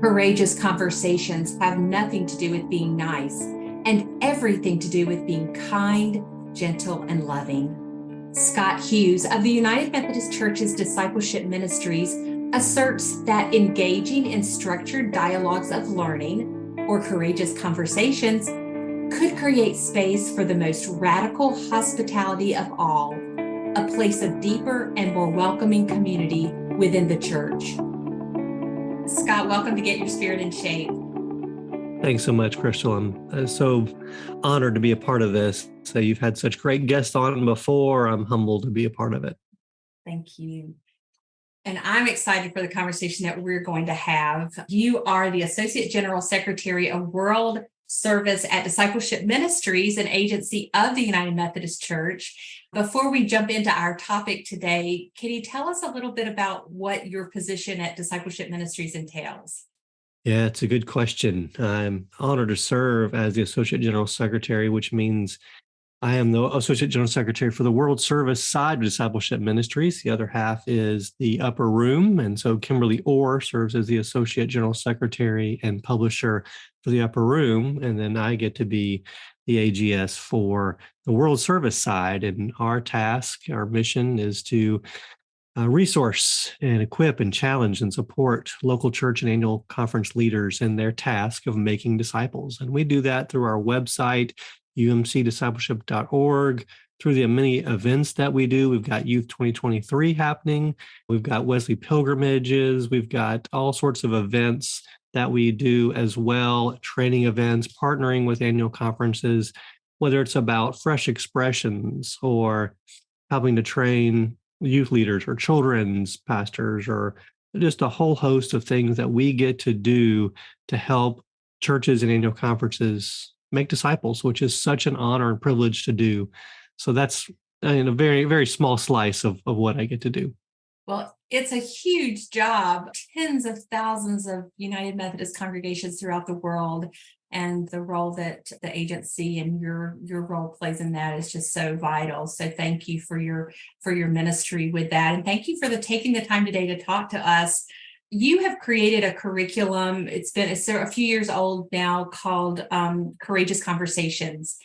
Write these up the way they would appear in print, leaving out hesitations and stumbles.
Courageous conversations have nothing to do with being nice and everything to do with being kind, gentle, and loving. Scott Hughes of the United Methodist Church's Discipleship Ministries asserts that engaging in structured dialogues of learning or courageous conversations could create space for the most radical hospitality of all, a place of deeper and more welcoming community within the church. Scott, welcome to Get Your Spirit in Shape. Thanks so much, Crystal. I'm so honored to be a part of this. So you've had such great guests on before. I'm humbled to be a part of it. Thank you. And I'm excited for the conversation that we're going to have. You are the Associate General Secretary of World Service at Discipleship Ministries, an agency of the United Methodist Church. Before we jump into our topic today, can you tell us a little bit about what your position at Discipleship Ministries entails? Yeah, it's a good question. I'm honored to serve as the Associate General Secretary, which means I am the Associate General Secretary for the World Service side of Discipleship Ministries. The other half is the upper room. And so Kimberly Orr serves as the Associate General Secretary and Publisher for the upper room. And then I get to be the AGS for the World Service side. And our task, our mission is to resource and equip and challenge and support local church and annual conference leaders in their task of making disciples. And we do that through our website, umcdiscipleship.org, through the many events that we do. We've got Youth 2023 happening. We've got Wesley pilgrimages. We've got all sorts of events that we do as well, training events, partnering with annual conferences, whether it's about fresh expressions or helping to train youth leaders or children's pastors, or just a whole host of things that we get to do to help churches and annual conferences make disciples, which is such an honor and privilege to do. So that's a very, very small slice of what I get to do. Well, it's a huge job, tens of thousands of United Methodist congregations throughout the world. And the role that the agency and your role plays in that is just so vital. So thank you for your ministry with that. And thank you for taking the time today to talk to us. You have created a curriculum. It's a few years old now, called Courageous Conversations.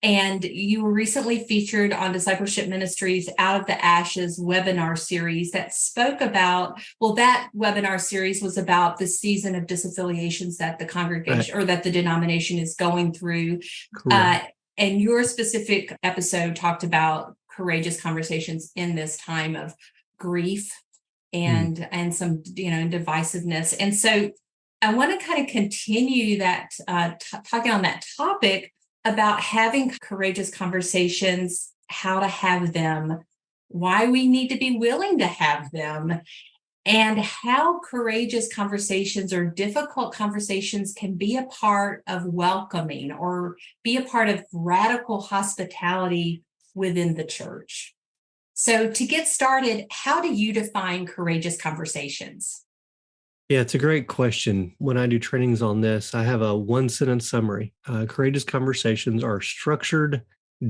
And you were recently featured on Discipleship Ministries' Out of the Ashes webinar series that spoke about, that webinar series was about the season of disaffiliations that the congregation or that the denomination is going through. And your specific episode talked about courageous conversations in this time of grief and some, divisiveness. And so I want to kind of continue that, talking on that topic about having courageous conversations, how to have them, why we need to be willing to have them, and how courageous conversations or difficult conversations can be a part of welcoming or be a part of radical hospitality within the church. So to get started, how do you define courageous conversations? Yeah, it's a great question. When I do trainings on this, I have a one-sentence summary. Courageous conversations are structured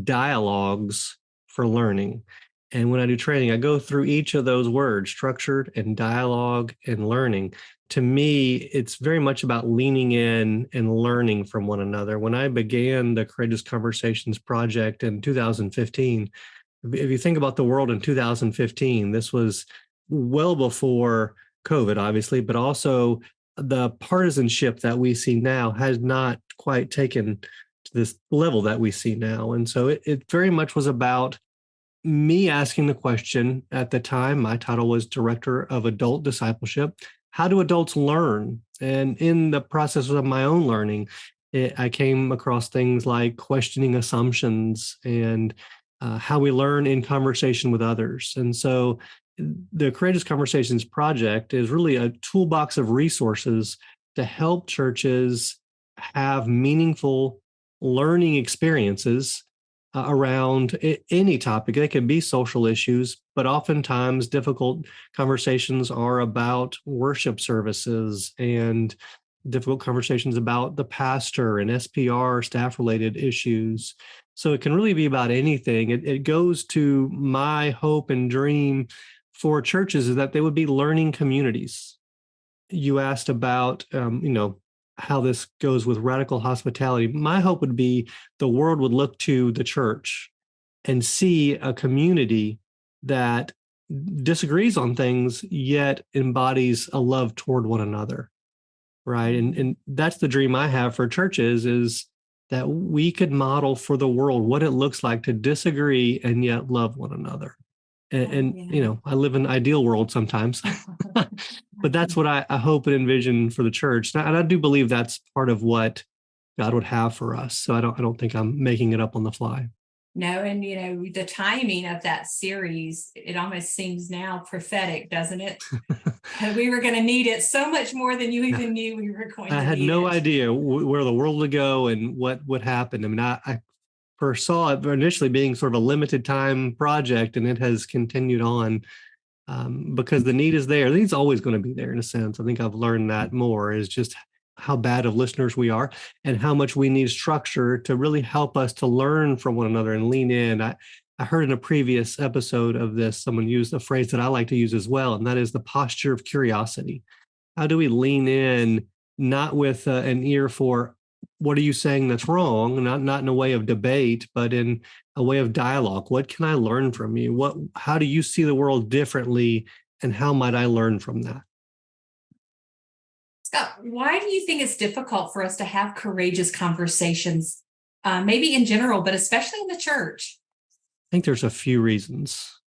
dialogues for learning. And when I do training, I go through each of those words, structured and dialogue and learning. To me, it's very much about leaning in and learning from one another. When I began the Courageous Conversations project in 2015, if you think about the world in 2015, this was well before COVID, obviously, but also the partisanship that we see now has not quite taken to this level that we see now. And so it very much was about me asking the question. At the time, my title was Director of Adult Discipleship. How do adults learn? And in the process of my own learning, I came across things like questioning assumptions and how we learn in conversation with others. And so the Courageous Conversations Project is really a toolbox of resources to help churches have meaningful learning experiences around any topic. They can be social issues, but oftentimes difficult conversations are about worship services and difficult conversations about the pastor and SPR staff-related issues. So it can really be about anything. It goes to my hope and dream for churches is that they would be learning communities. you asked about, how this goes with radical hospitality. My hope would be the world would look to the church and see a community that disagrees on things, yet embodies a love toward one another. Right. And that's the dream I have for churches, is that we could model for the world what it looks like to disagree and yet love one another. And I live in an ideal world sometimes, but that's what I hope and envision for the church. And I do believe that's part of what God would have for us. So I don't think I'm making it up on the fly. No, and the timing of that series, it almost seems now prophetic, doesn't it? We were going to need it so much more than you even knew we were going to need it. I had no idea where the world would go and what would happen. I mean, I foresaw it initially being sort of a limited time project, and it has continued on because the need is there. The need's always going to be there in a sense. I think I've learned that more, is just how bad of listeners we are and how much we need structure to really help us to learn from one another and lean in. I heard in a previous episode of this, someone used a phrase that I like to use as well, and that is the posture of curiosity. How do we lean in, not with an ear for what are you saying that's wrong, not in a way of debate, but in a way of dialogue? What can I learn from you? How do you see the world differently, and how might I learn from that? Scott, why do you think it's difficult for us to have courageous conversations, maybe in general, but especially in the church? I think there's a few reasons.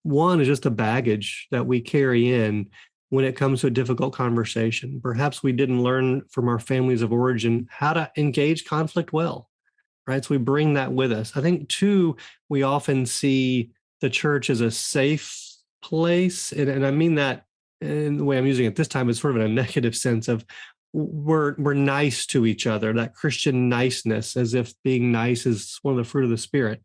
One is just a baggage that we carry in when it comes to a difficult conversation. Perhaps we didn't learn from our families of origin how to engage conflict well, right? So we bring that with us. I think, two, we often see the church as a safe place. And I mean that in the way I'm using it this time is sort of in a negative sense of we're nice to each other, that Christian niceness, as if being nice is one of the fruit of the Spirit.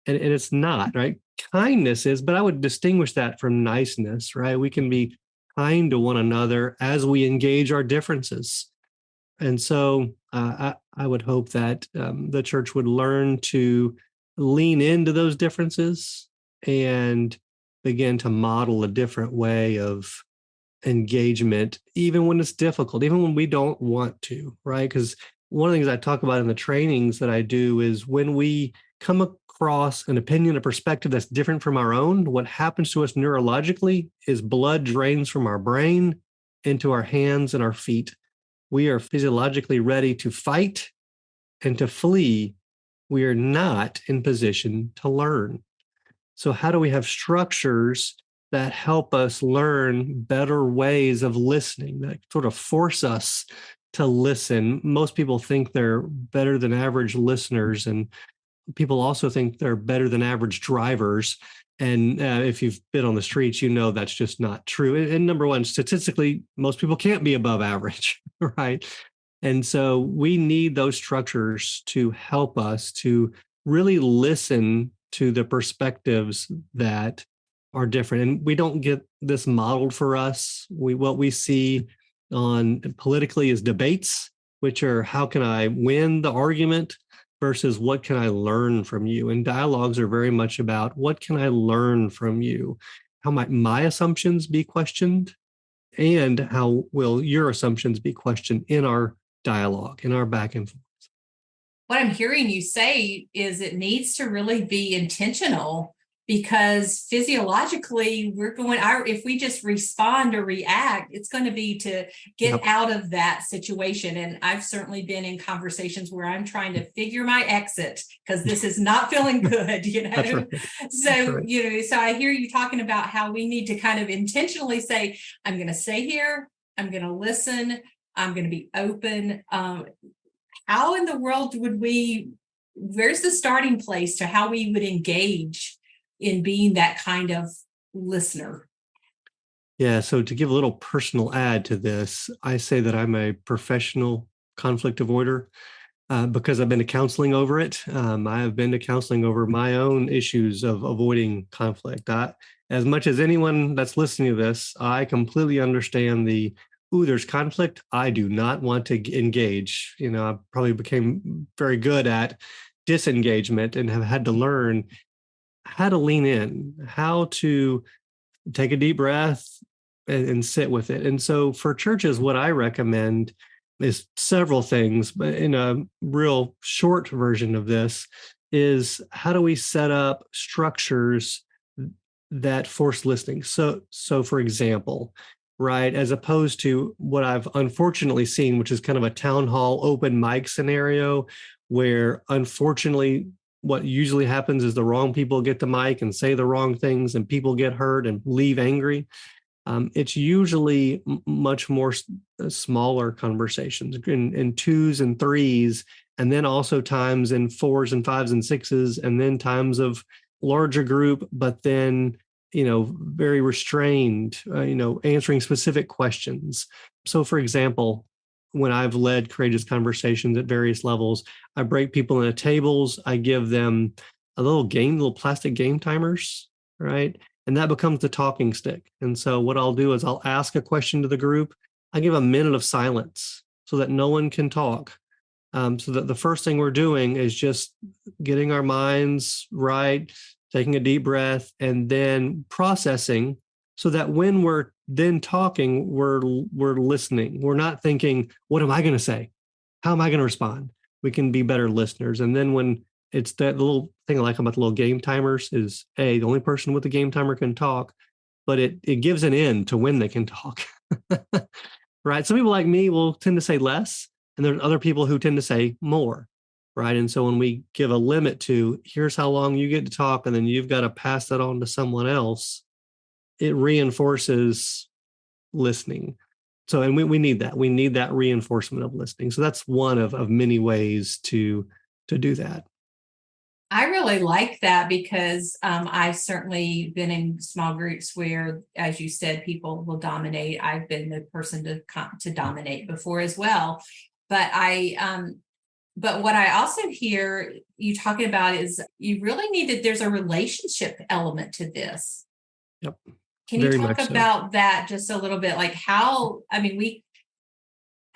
And it's not, right? Kindness is, but I would distinguish that from niceness, right? We can be kind to one another as we engage our differences. And so I would hope that the church would learn to lean into those differences and begin to model a different way of engagement, even when it's difficult, even when we don't want to, right? Because one of the things I talk about in the trainings that I do is when we come across an opinion, a perspective that's different from our own, what happens to us neurologically is blood drains from our brain into our hands and our feet. We are physiologically ready to fight and to flee. We are not in position to learn. So how do we have structures that help us learn better ways of listening, that sort of force us to listen? Most people think they're better than average listeners, and people also think they're better than average drivers. And if you've been on the streets, you know that's just not true. And number one, statistically, most people can't be above average, right? And so we need those structures to help us to really listen to the perspectives that are different. And we don't get this modeled for us. What we see on politically is debates, which are how can I win the argument versus what can I learn from you? And dialogues are very much about what can I learn from you? How might my assumptions be questioned? And how will your assumptions be questioned in our dialogue, in our back and forth? What I'm hearing you say is it needs to really be intentional, because physiologically if we just respond or react, it's going to be to get out of that situation. And I've certainly been in conversations where I'm trying to figure my exit because this is not feeling good, That's right. So, right. So I hear you talking about how we need to kind of intentionally say, I'm going to stay here, I'm going to listen, I'm going to be open. How in the world where's the starting place to how we would engage in being that kind of listener? Yeah. So to give a little personal add to this, I say that I'm a professional conflict avoider because I've been to counseling over it. I have been to counseling over my own issues of avoiding conflict. As much as anyone that's listening to this, I completely understand there's conflict. I do not want to engage. I probably became very good at disengagement and have had to learn how to lean in, how to take a deep breath, and sit with it. And so for churches, what I recommend is several things, but in a real short version of this is how do we set up structures that force listening? So for example, right, as opposed to what I've unfortunately seen, which is kind of a town hall open mic scenario, where unfortunately what usually happens is the wrong people get the mic and say the wrong things and people get hurt and leave angry. It's usually much more smaller conversations in twos and threes, and then also times in fours and fives and sixes, and then times of larger group, but then, very restrained, answering specific questions. So for example, when I've led courageous conversations at various levels, I break people into tables. I give them a little plastic game timers, right? And that becomes the talking stick. And so what I'll do is I'll ask a question to the group. I give a minute of silence so that no one can talk. So that the first thing we're doing is just getting our minds right, taking a deep breath, and then processing so that when we're then talking, we're listening. We're not thinking, what am I going to say? How am I going to respond? We can be better listeners. And then when it's that little thing I like about the little game timers is, the only person with the game timer can talk, but it gives an end to when they can talk. Right? Some people like me will tend to say less, and there's other people who tend to say more. Right? And so when we give a limit to here's how long you get to talk, and then you've got to pass that on to someone else, it reinforces listening. So, and we need that. We need that reinforcement of listening. So that's one of many ways to do that. I really like that because I've certainly been in small groups where, as you said, people will dominate. I've been the person to dominate before as well. But but what I also hear you talking about is you really need that there's a relationship element to this. Yep. Can you Very talk much so. about that just a little bit? Like how, I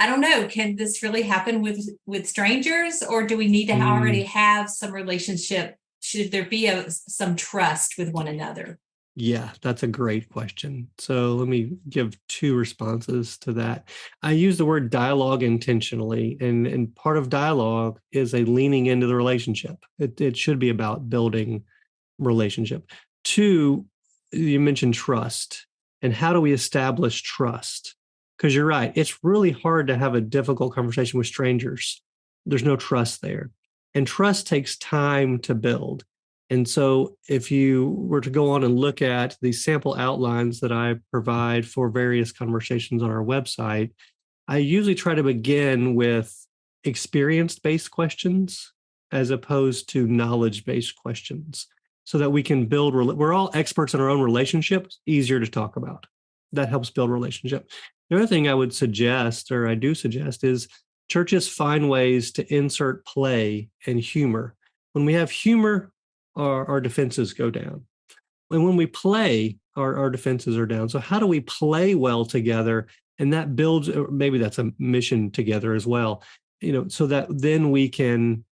don't know, can this really happen with strangers, or do we need to already have some relationship? Should there be some trust with one another? Yeah, that's a great question. So let me give two responses to that. I use the word dialogue intentionally, and part of dialogue is a leaning into the relationship. It should be about building relationship. Two, you mentioned trust, and how do we establish trust? Because you're right, it's really hard to have a difficult conversation with strangers. There's no trust there, and trust takes time to build. And so if you were to go on and look at the sample outlines that I provide for various conversations on our website, I usually try to begin with experience-based questions as opposed to knowledge-based questions so that we can build, we're all experts in our own relationships, easier to talk about. That helps build relationship. The other thing I would suggest, or I do suggest, is churches find ways to insert play and humor. When we have humor, our defenses go down. And when we play, our defenses are down. So how do we play well together? And that builds, or maybe that's a mission together as well, so that then we can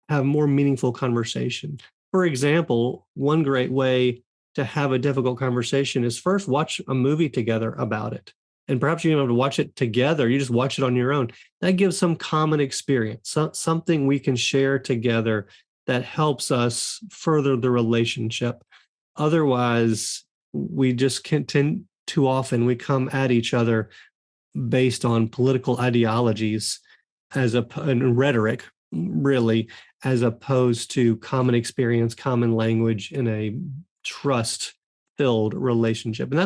have more meaningful conversation. For example, one great way to have a difficult conversation is first watch a movie together about it. And perhaps you don't have to watch it together. You just watch it on your own. That gives some common experience, something we can share together that helps us further the relationship. Otherwise, we just tend too often we come at each other based on political ideologies and rhetoric, really, as opposed to common experience, common language in a trust-filled relationship. And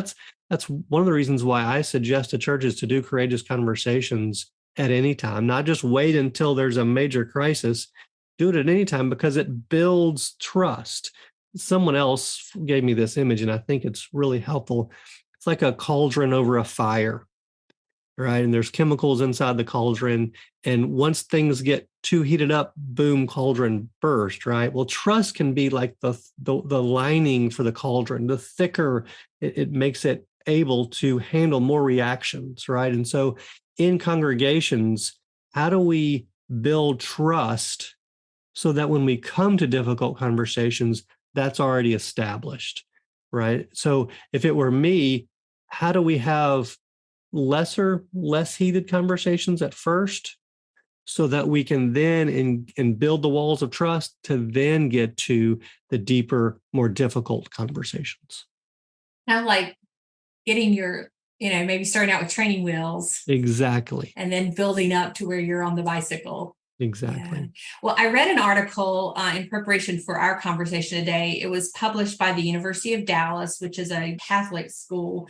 that's one of the reasons why I suggest to churches to do courageous conversations at any time, not just wait until there's a major crisis. Do it at any time because it builds trust. Someone else gave me this image, and I think it's really helpful. It's like a cauldron over a fire, right? And there's chemicals inside the cauldron. And once things get too heated up, boom, cauldron burst, right? Well, trust can be like the lining for the cauldron. The thicker it makes it able to handle more reactions, right? And so in congregations, how do we build trust so that when we come to difficult conversations, that's already established, right? So if it were me, how do we have less heated conversations at first, so that we can then and build the walls of trust to then get to the deeper, more difficult conversations. Kind of like getting your, maybe starting out with training wheels Exactly. and then building up to where you're on the bicycle. Exactly. Yeah. Well, I read an article in preparation for our conversation today. It was published by the University of Dallas, which is a Catholic school,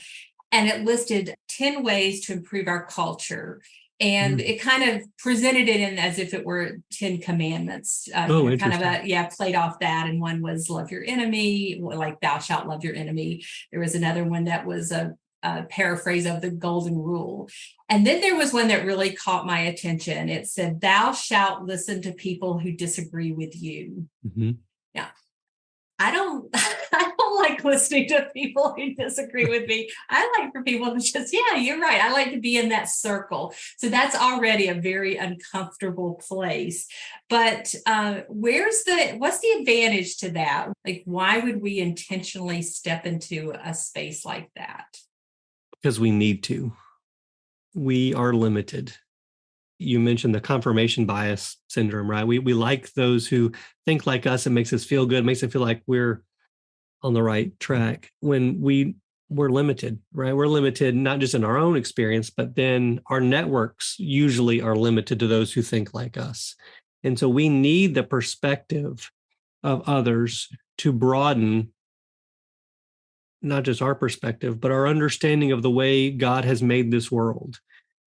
and it listed 10 ways to improve our culture. And it kind of presented it in as if it were 10 commandments, kind of played off that. And one was love your enemy, like thou shalt love your enemy. There was another one that was a paraphrase of the golden rule. And then there was one that really caught my attention. It said, thou shalt listen to people who disagree with you. Mm-hmm. Now, I don't like listening to people who disagree with me. I like for people to just, yeah, you're right. I like to be in that circle. So that's already a very uncomfortable place. But what's the advantage to that? Like, why would we intentionally step into a space like that? Because we need to. We are limited. You mentioned the confirmation bias syndrome, right? We like those who think like us. It makes us feel good, makes it feel like we're on the right track when we're limited, right? We're limited not just in our own experience, but then our networks usually are limited to those who think like us. And so we need the perspective of others to broaden not just our perspective, but our understanding of the way God has made this world.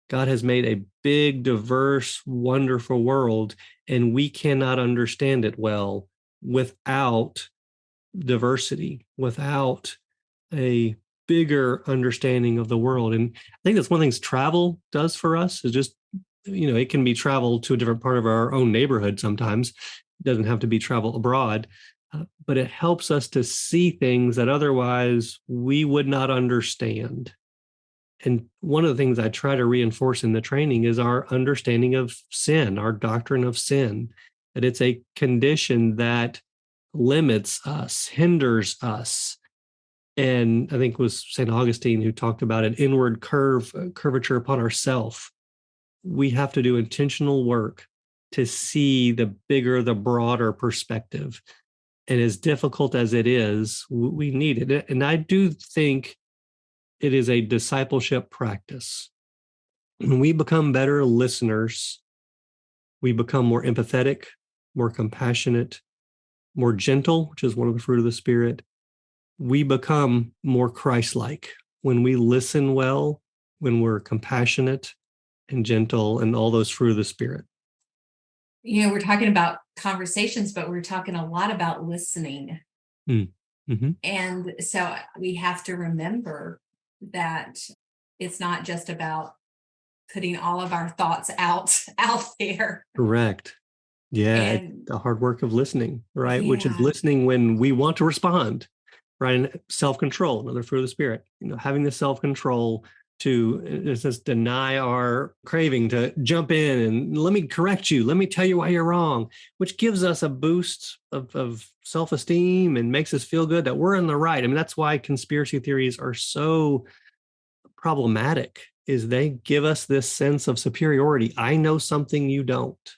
God has made a big, diverse, wonderful world, and we cannot understand it well without diversity, without a bigger understanding of the world. And I think that's one of the things travel does for us is just, it can be travel to a different part of our own neighborhood sometimes. It doesn't have to be travel abroad, but it helps us to see things that otherwise we would not understand. And one of the things I try to reinforce in the training is our understanding of sin, our doctrine of sin, that it's a condition that limits us, hinders us. And I think it was St. Augustine who talked about an inward curvature upon ourself. We have to do intentional work to see the bigger, the broader perspective. And as difficult as it is, we need it. And I do think it is a discipleship practice. When we become better listeners, we become more empathetic, more compassionate, more gentle, which is one of the fruit of the Spirit. We become more Christ-like when we listen well, when we're compassionate and gentle, and all those fruit of the Spirit. We're talking about conversations, but we're talking a lot about listening. Mm-hmm. And so we have to remember that it's not just about putting all of our thoughts out there. Correct. Yeah, and the hard work of listening, right? Yeah. Which is listening when we want to respond, right? And self-control, another fruit of the Spirit. Having the self-control to just deny our craving to jump in and let me correct you, let me tell you why you're wrong, which gives us a boost of self-esteem and makes us feel good that we're in the right. I mean, that's why conspiracy theories are so problematic, is they give us this sense of superiority. I know something you don't.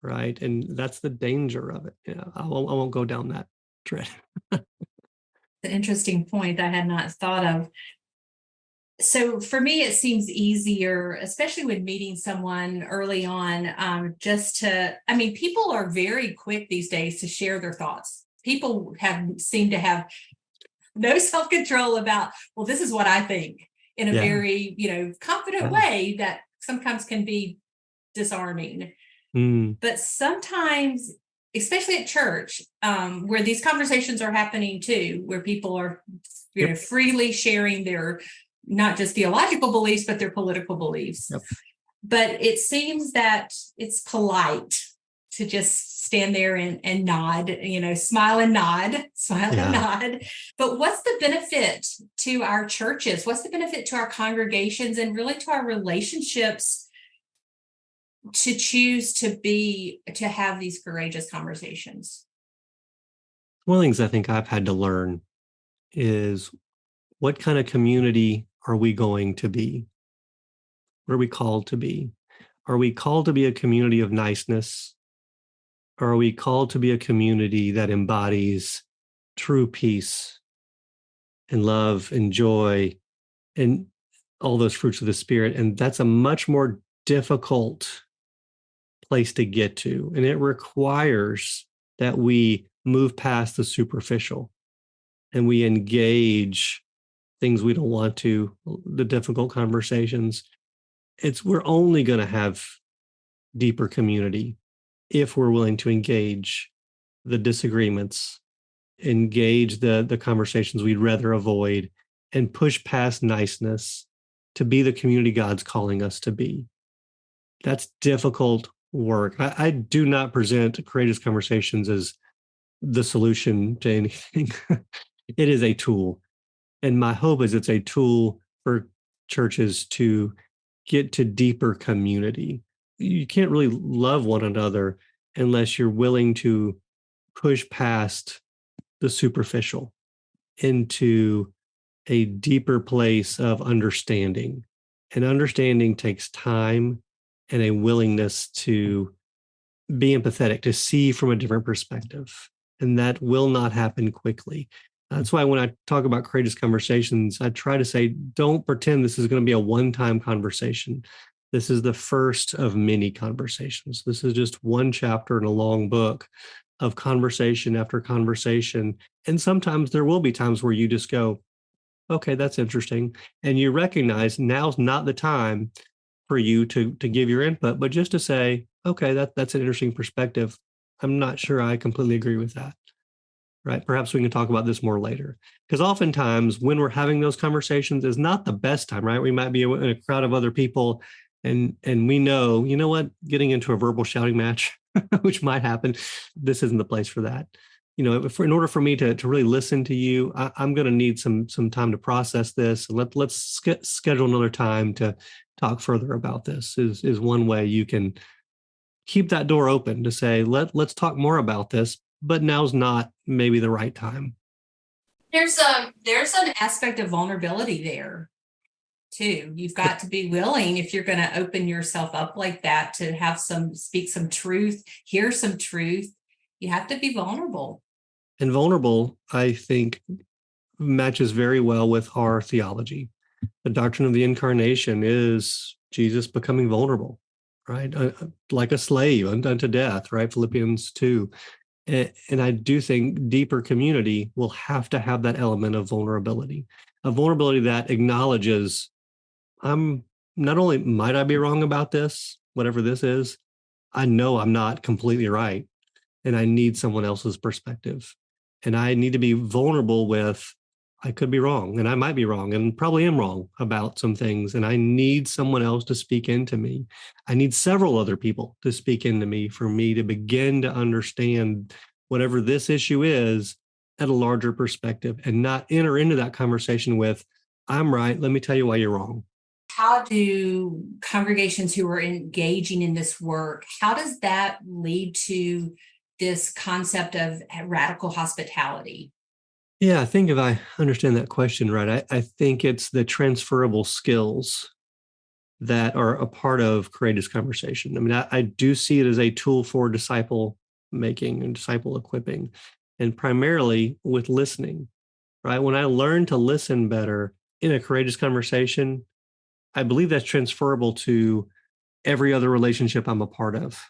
Right. And that's the danger of it. I won't go down that track. An interesting point I had not thought of. So for me, it seems easier, especially when meeting someone early on, people are very quick these days to share their thoughts. People seem to have no self-control about, well, this is what I think, in a very, confident way that sometimes can be disarming. But sometimes, especially at church, where these conversations are happening too, where people are freely sharing their not just theological beliefs, but their political beliefs. Yep. But it seems that it's polite to just stand there and nod, smile and nod. But what's the benefit to our churches? What's the benefit to our congregations and really to our relationships to choose to have these courageous conversations? One of the things I think I've had to learn is What kind of community are we going to be? What are we called to be? Are we called to be a community of niceness? Or are we called to be a community that embodies true peace and love and joy and all those fruits of the Spirit? And that's a much more difficult place to get to. And it requires that we move past the superficial and we engage things we don't want to, the difficult conversations. We're only going to have deeper community if we're willing to engage the disagreements, engage the conversations we'd rather avoid, and push past niceness to be the community God's calling us to be. That's difficult work. I do not present Courageous Conversations as the solution to anything. It is a tool. And my hope is it's a tool for churches to get to deeper community. You can't really love one another unless you're willing to push past the superficial into a deeper place of understanding. And understanding takes time and a willingness to be empathetic, to see from a different perspective. And that will not happen quickly. That's why when I talk about courageous conversations, I try to say, don't pretend this is going to be a one-time conversation. This is the first of many conversations. This is just one chapter in a long book of conversation after conversation. And sometimes there will be times where you just go, okay, that's interesting. And you recognize now's not the time for you to give your input, but just to say, okay, that's an interesting perspective. I'm not sure I completely agree with that. Right? Perhaps we can talk about this more later. Because oftentimes when we're having those conversations is not the best time, right? We might be in a crowd of other people and we know, you know what, getting into a verbal shouting match, which might happen, this isn't the place for that. You know, in order for me to really listen to you, I'm going to need some time to process this. Let's schedule another time to talk further about this is one way you can keep that door open to say, let's talk more about this, but now's not maybe the right time. There's an aspect of vulnerability there too. You've got to be willing, if you're going to open yourself up like that, to have speak some truth, hear some truth. You have to be vulnerable. And vulnerable, I think, matches very well with our theology. The doctrine of the incarnation is Jesus becoming vulnerable, right? Like a slave unto death, right? Philippians 2. And I do think deeper community will have to have that element of vulnerability, a vulnerability that acknowledges I'm not only might I be wrong about this, whatever this is, I know I'm not completely right. And I need someone else's perspective. And I need to be vulnerable with, I could be wrong and I might be wrong and probably am wrong about some things. And I need someone else to speak into me. I need several other people to speak into me for me to begin to understand whatever this issue is at a larger perspective and not enter into that conversation with, I'm right. Let me tell you why you're wrong. How do congregations who are engaging in this work, how does that lead to this concept of radical hospitality? Yeah, I think if I understand that question right, I think it's the transferable skills that are a part of courageous conversation. I mean, I do see it as a tool for disciple making and disciple equipping, and primarily with listening, right? When I learn to listen better in a courageous conversation, I believe that's transferable to every other relationship I'm a part of,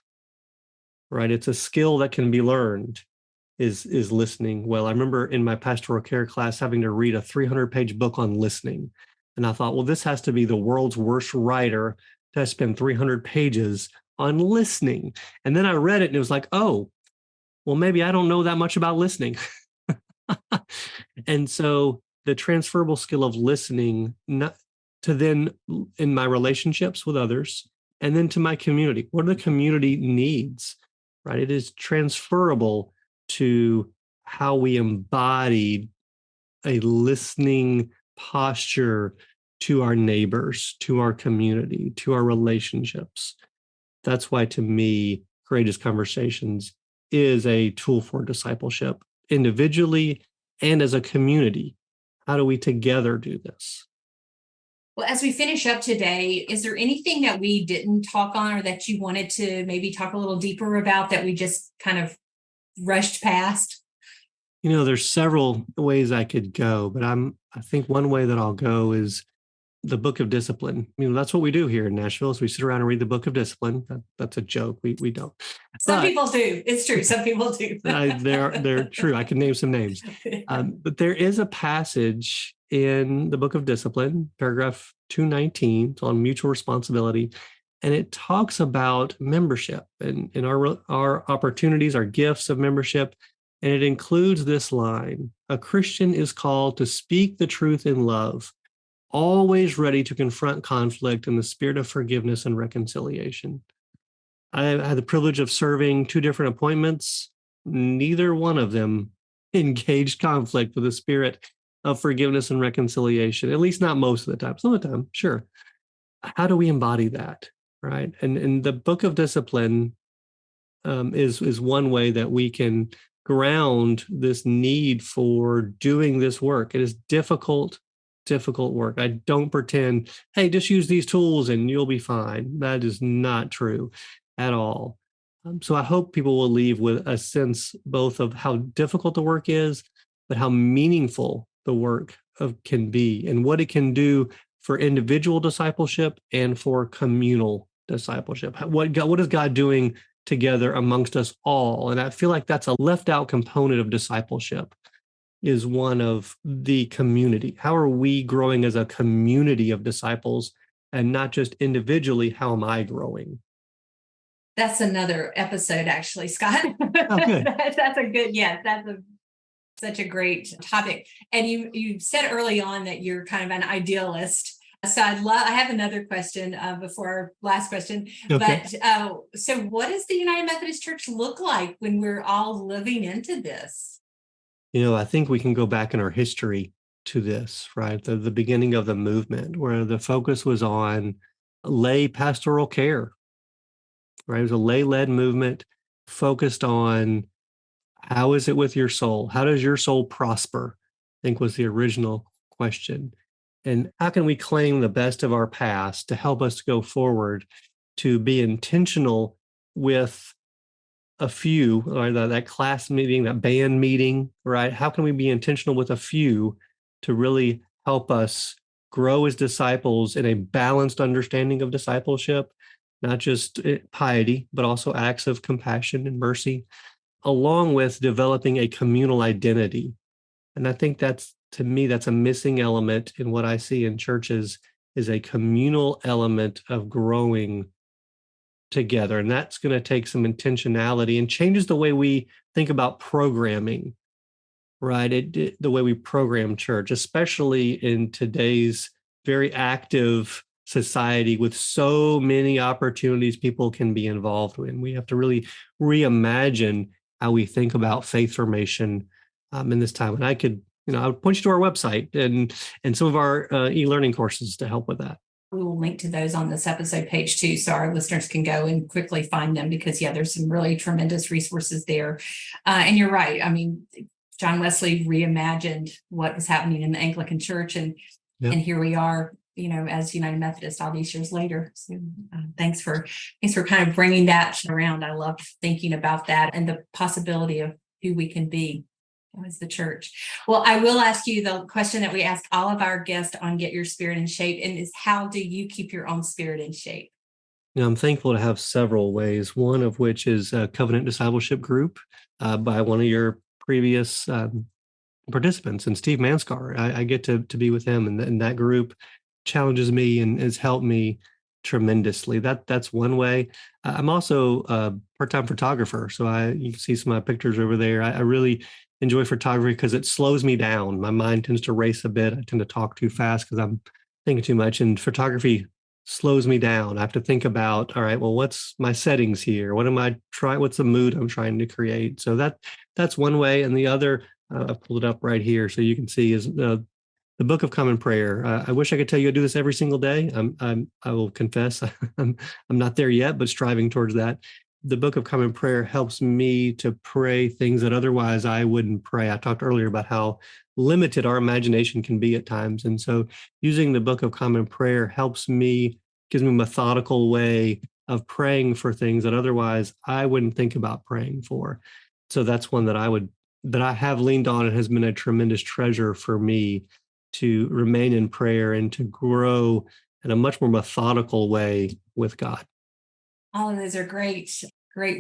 right? It's a skill that can be learned. Is listening well. I remember in my pastoral care class having to read a 300-page book on listening. And I thought, well, this has to be the world's worst writer to spend 300 pages on listening. And then I read it and it was like, oh, well, maybe I don't know that much about listening. And so the transferable skill of listening, not to then in my relationships with others, and then to my community, what are the community needs, right? It is transferable to how we embody a listening posture to our neighbors, to our community, to our relationships. That's why, to me, Courageous Conversations is a tool for discipleship, individually and as a community. How do we together do this? Well, as we finish up today, is there anything that we didn't talk on or that you wanted to maybe talk a little deeper about that we just kind of rushed past? There's several ways I could go, but I think one way that I'll go is the book of discipline. That's what we do here in Nashville is we sit around and read the book of discipline. That's a joke. We don't. Some people do. It's true. Some people do. They're true. I can name some names. But there is a passage in the book of discipline, paragraph 219, it's on mutual responsibility. And it talks about membership and our opportunities, our gifts of membership. And it includes this line: a Christian is called to speak the truth in love, always ready to confront conflict in the spirit of forgiveness and reconciliation. I had the privilege of serving 2 different appointments. Neither one of them engaged conflict with the spirit of forgiveness and reconciliation, at least not most of the time. Some of the time, sure. How do we embody that, right? And the book of discipline is one way that we can ground this need for doing this work. It is difficult work. I don't pretend, hey, just use these tools and you'll be fine. That is not true at all. So I hope people will leave with a sense both of how difficult the work is, but how meaningful the work can be and what it can do for individual discipleship and for communal discipleship. What is God doing together amongst us all? And I feel like that's a left out component of discipleship, is one of the community. How are we growing as a community of disciples and not just individually? How am I growing? That's another episode, actually, Scott. Oh, good. That's a good, yes, such a great topic. And you said early on that you're kind of an idealist. So I have another question before our last question. Okay. But so what does the United Methodist Church look like when we're all living into this? I think we can go back in our history to this, right? The beginning of the movement, where the focus was on lay pastoral care, right? It was a lay-led movement focused on how is it with your soul? How does your soul prosper? I think was the original question. And how can we claim the best of our past to help us go forward, to be intentional with a few, or that class meeting, that band meeting, right? How can we be intentional with a few to really help us grow as disciples in a balanced understanding of discipleship, not just piety, but also acts of compassion and mercy, along with developing a communal identity? And I think to me, that's a missing element in what I see in churches, is a communal element of growing together. And that's going to take some intentionality and changes the way we think about programming, right? The way we program church, especially in today's very active society with so many opportunities people can be involved in. We have to really reimagine how we think about faith formation in this time. And I would point you to our website and some of our e-learning courses to help with that. We will link to those on this episode page too, so our listeners can go and quickly find them, because there's some really tremendous resources there. And you're right. I mean, John Wesley reimagined what was happening in the Anglican Church, and here we are, as United Methodist all these years later. So thanks for kind of bringing that around. I love thinking about that and the possibility of who we can be as the church. Well, I will ask you the question that we ask all of our guests on Get Your Spirit in Shape, and is, how do you keep your own spirit in shape? I'm thankful to have several ways, one of which is a covenant discipleship group by one of your previous participants, and Steve Manskar. I get to be with him, and that group challenges me and has helped me tremendously. That's one way. I'm also a part-time photographer, so you can see some of my pictures over there. I really enjoy photography because it slows me down. My mind tends to race a bit. I tend to talk too fast because I'm thinking too much, and photography slows me down. I have to think about, all right, well, what's my settings here? What's the mood I'm trying to create? So that's one way. And the other, I've pulled it up right here so you can see, is the Book of Common Prayer. I wish I could tell you I do this every single day. I will confess I'm not there yet, but striving towards that. the Book of Common Prayer helps me to pray things that otherwise I wouldn't pray. I talked earlier about how limited our imagination can be at times. And so using the Book of Common Prayer helps me, gives me a methodical way of praying for things that otherwise I wouldn't think about praying for. So that's one that I have leaned on and has been a tremendous treasure for me to remain in prayer and to grow in a much more methodical way with God. All of those are great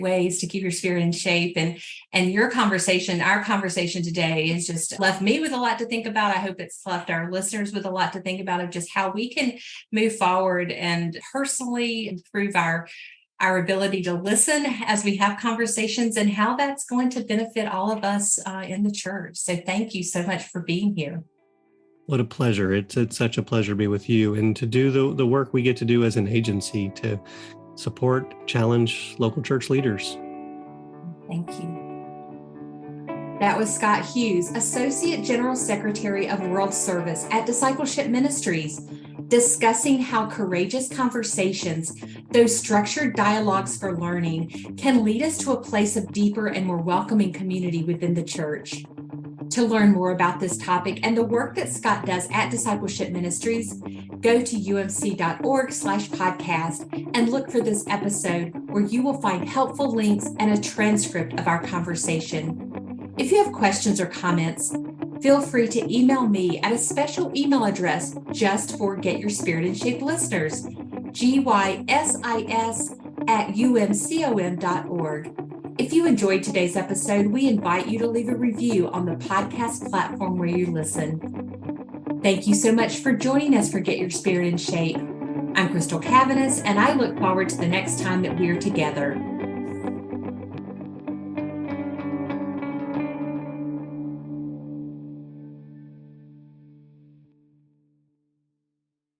ways to keep your spirit in shape. And our conversation today has just left me with a lot to think about. I hope it's left our listeners with a lot to think about of just how we can move forward and personally improve our ability to listen as we have conversations, and how that's going to benefit all of us in the church. So thank you so much for being here. What a pleasure. It's such a pleasure to be with you and to do the work we get to do as an agency to support, challenge local church leaders. Thank you. That was Scott Hughes, Associate General Secretary of World Service at Discipleship Ministries, discussing how courageous conversations, those structured dialogues for learning, can lead us to a place of deeper and more welcoming community within the church. To learn more about this topic and the work that Scott does at Discipleship Ministries, go to umc.org/podcast and look for this episode, where you will find helpful links and a transcript of our conversation. If you have questions or comments, feel free to email me at a special email address just for Get Your Spirit in Shape listeners, GYSIS@umcom.org. If you enjoyed today's episode, we invite you to leave a review on the podcast platform where you listen. Thank you so much for joining us for Get Your Spirit in Shape. I'm Crystal Cavanis, and I look forward to the next time that we're together.